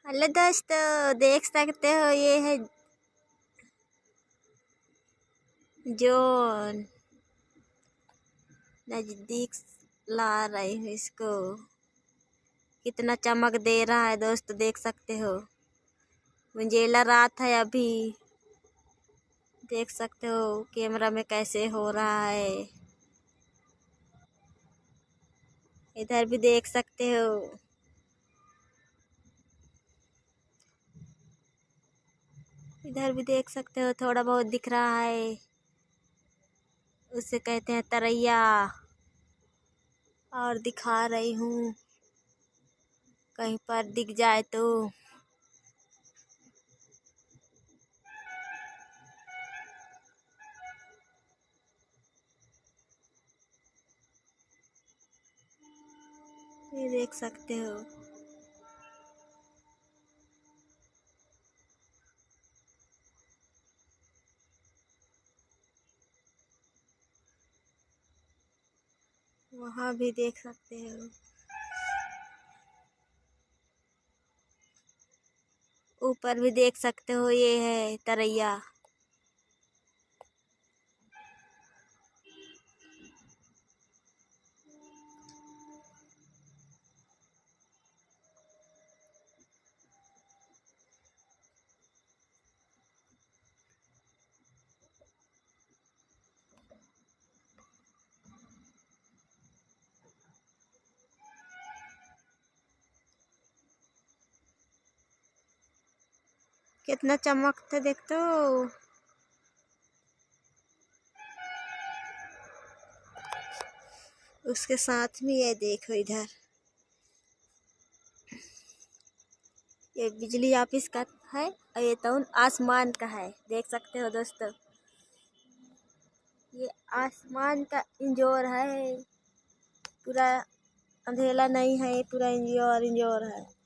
Hello दोस्तों, देख सकते हो ये है जो नजदीक ला रही हूँ इसको। कितना चमक दे रहा है दोस्तों, देख सकते हो। उजाला रात है अभी, देख सकते हो कैमरा में कैसे हो रहा है। इधर भी देख सकते हो, इधर भी देख सकते हो, थोड़ा बहुत दिख रहा है। उसे कहते हैं तरैया। और दिखा रही हूँ, कहीं पर दिख जाए तो। ये देख सकते हो। वहाँ भी देख सकते हो, ऊपर भी देख सकते हो, ये है तरैया। कितना चमकता देखते हो। उसके साथ में ये देखो इधर, ये बिजली ऑफिस का है और ये तो आसमान का है, देख सकते हो दोस्तों। ये आसमान का इंजोर है, पूरा अंधेला नहीं है, पूरा इंजोर इंजोर है।